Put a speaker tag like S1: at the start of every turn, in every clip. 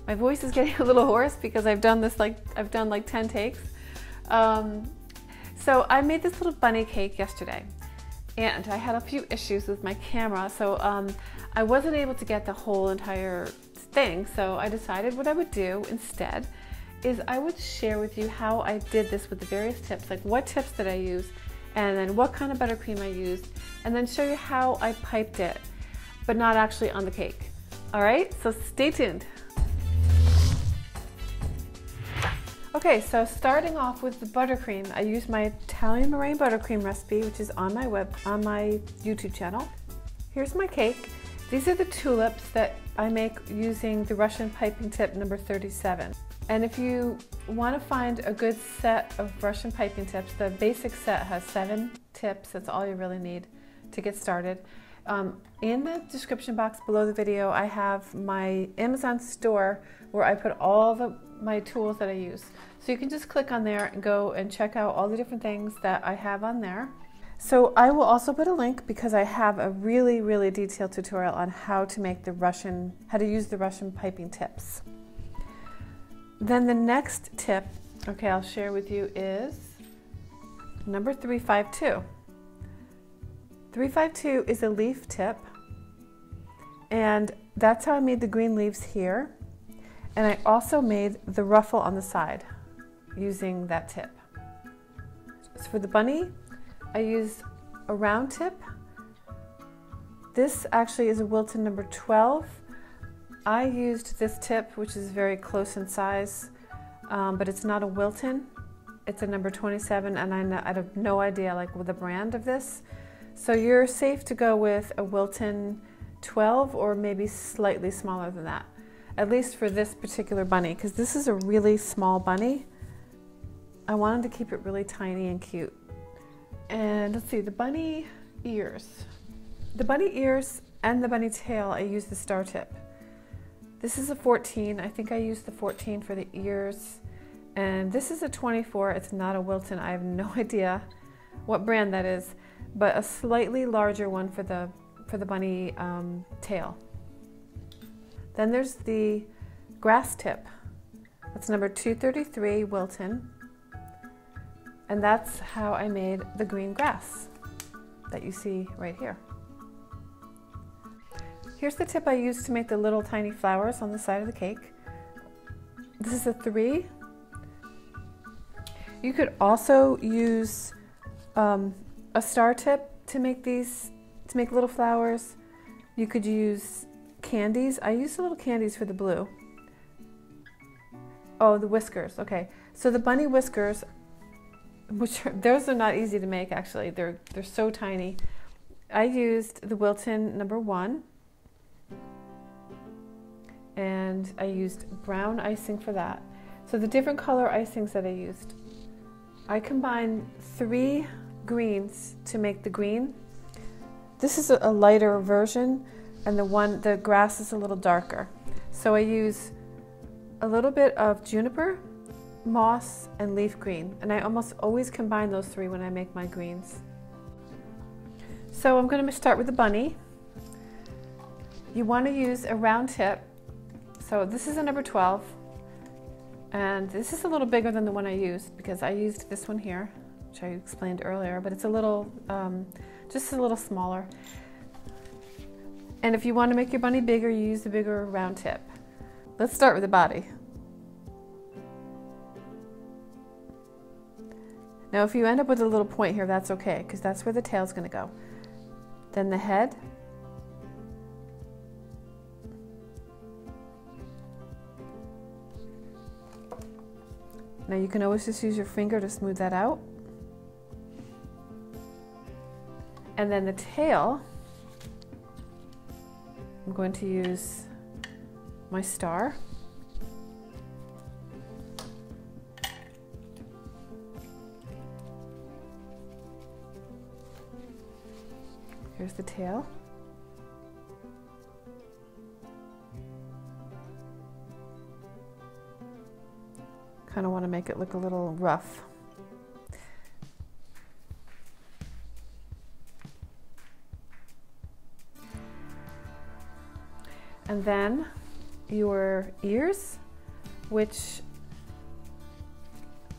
S1: My voice is getting a little hoarse because I've done like 10 takes. So I made this little bunny cake yesterday, and I had a few issues with my camera, so I wasn't able to get the whole entire thing. So I decided what I would do instead is I would share with you how I did this with the various tips, like what tips did I use, and then what kind of buttercream I used, and then show you how I piped it, but not actually on the cake. All right, so stay tuned. Okay, so starting off with the buttercream, I used my Italian meringue buttercream recipe, which is on my YouTube channel. Here's my cake. These are the tulips that I make using the Russian piping tip number 37. And if you want to find a good set of Russian piping tips, the basic set has 7 tips. That's all you really need to get started. In the description box below the video, I have my Amazon store where I put all my tools that I use. So you can just click on there and go and check out all the different things that I have on there. So I will also put a link because I have a really, really detailed tutorial on how to use the Russian piping tips. Then the next tip, okay, I'll share with you is number 352. 352 is a leaf tip, and that's how I made the green leaves here. And I also made the ruffle on the side using that tip. So for the bunny, I used a round tip. This actually is a Wilton number 12. I used this tip, which is very close in size, but it's not a Wilton. It's a number 27, and I have no idea with the brand of this. So you're safe to go with a Wilton 12 or maybe slightly smaller than that, at least for this particular bunny, because this is a really small bunny. I wanted to keep it really tiny and cute. And let's see, the bunny ears. The bunny ears and the bunny tail, I used the star tip. This is a 14. I think I used the 14 for the ears. And this is a 24. It's not a Wilton. I have no idea what brand that is, but a slightly larger one for the bunny tail. Then there's the grass tip. That's number 233 Wilton. And that's how I made the green grass that you see right here. Here's the tip I used to make the little tiny flowers on the side of the cake. This is a 3. You could also use a star tip to make little flowers. You could use candies. I used the little candies for the blue. Oh, the whiskers. Okay, so the bunny whiskers, those are not easy to make actually. They're so tiny. I used the Wilton number 1. And I used brown icing for that. So the different color icings that I used, I combined 3 greens to make the green. This is a lighter version, and the grass is a little darker. So I use a little bit of juniper, moss, and leaf green, and I almost always combine those 3 when I make my greens. So I'm going to start with the bunny. You want to use a round tip. So this is a number 12, and this is a little bigger than the one I used because I used this one here, which I explained earlier, but it's a little, just a little smaller. And if you want to make your bunny bigger, you use the bigger round tip. Let's start with the body. Now if you end up with a little point here, that's okay, because that's where the tail's going to go. Then the head. Now you can always just use your finger to smooth that out. And then the tail, I'm going to use my star. Here's the tail. Kind of want to make it look a little rough. And then your ears, which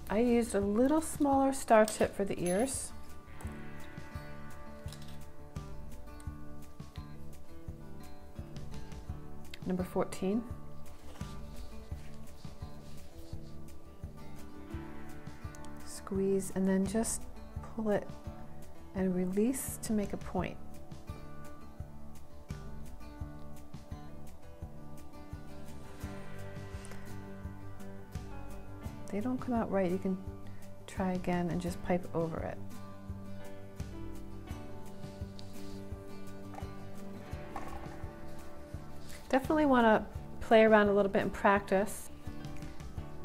S1: I used a little smaller star tip for the ears. Number 14. Squeeze and then just pull it and release to make a point. If they don't come out right, you can try again and just pipe over it. Definitely want to play around a little bit and practice.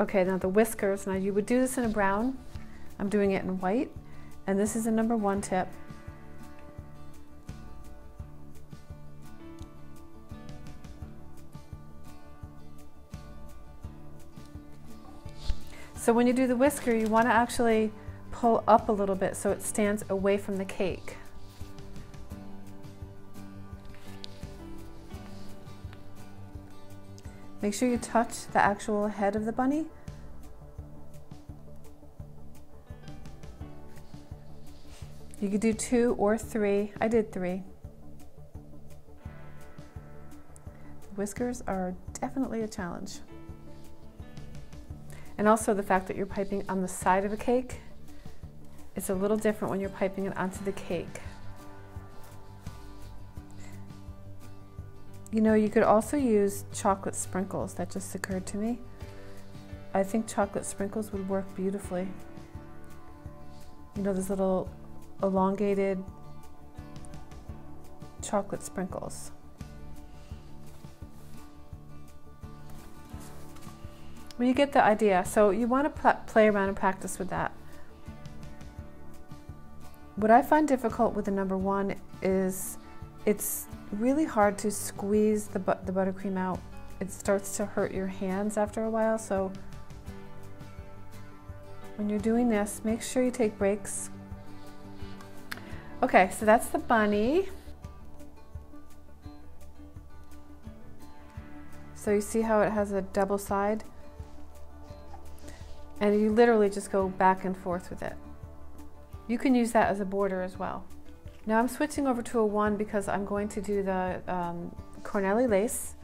S1: Okay, now the whiskers. Now you would do this in a brown. I'm doing it in white, and this is a number 1 tip. So when you do the whisker, you want to actually pull up a little bit so it stands away from the cake. Make sure you touch the actual head of the bunny. You could do 2 or 3. I did 3. Whiskers are definitely a challenge. And also the fact that you're piping on the side of a cake, it's a little different when you're piping it onto the cake. You know, you could also use chocolate sprinkles. That just occurred to me. I think chocolate sprinkles would work beautifully. You know, those little elongated chocolate sprinkles. Well, you get the idea. So you want to play around and practice with that. What I find difficult with the number 1 is it's really hard to squeeze the buttercream out. It starts to hurt your hands after a while, so when you're doing this, make sure you take breaks. Okay, so that's the bunny. So you see how it has a double side? And you literally just go back and forth with it. You can use that as a border as well. Now I'm switching over to a 1 because I'm going to do the Cornelli lace.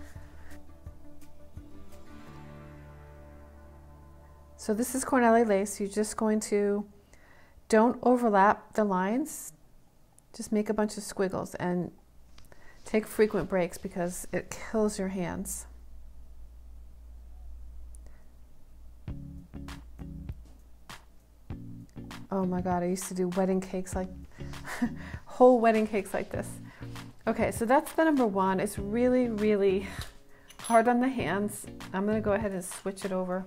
S1: So this is Cornelli lace. You're just going to, don't overlap the lines. Just make a bunch of squiggles and take frequent breaks because it kills your hands. Oh my God, I used to do wedding cakes like, whole wedding cakes like this. Okay, so that's the number 1. It's really, really hard on the hands. I'm gonna go ahead and switch it over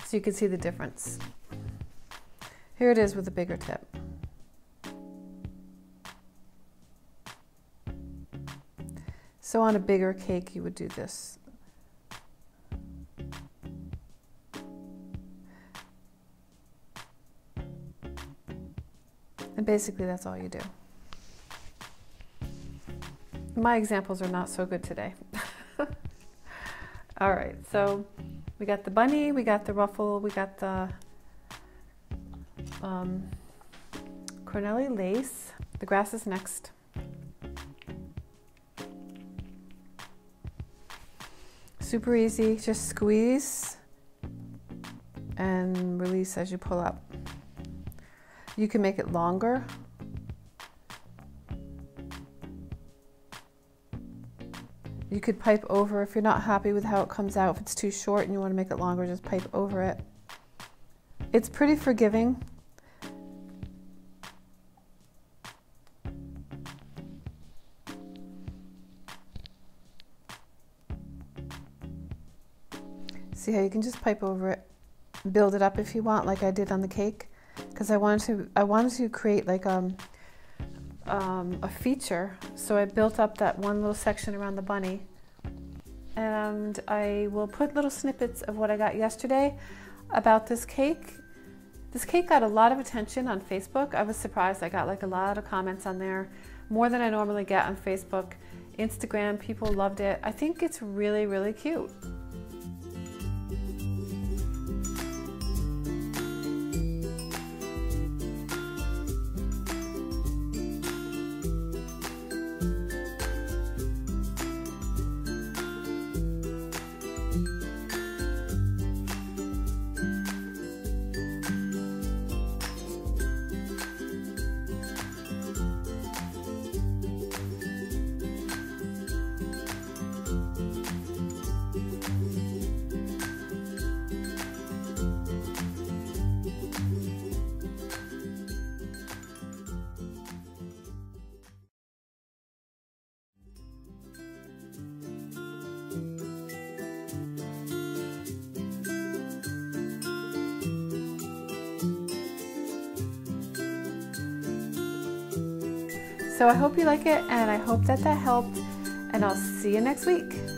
S1: so you can see the difference. Here it is with a bigger tip. So on a bigger cake, you would do this. And basically that's all you do. My examples are not so good today. All right, so we got the bunny, we got the ruffle, we got the Cornelli lace. The grass is next. Super easy, just squeeze and release as you pull up. You can make it longer. You could pipe over if you're not happy with how it comes out. If it's too short and you want to make it longer, just pipe over it. It's pretty forgiving. See how you can just pipe over it, build it up if you want, like I did on the cake, because I wanted to create like a feature. So I built up that one little section around the bunny, and I will put little snippets of what I got yesterday about this cake. This cake got a lot of attention on Facebook. I was surprised. I got like a lot of comments on there, more than I normally get on Facebook Instagram, people loved it. I think it's really, really cute. So I hope you like it, and I hope that helped, and I'll see you next week.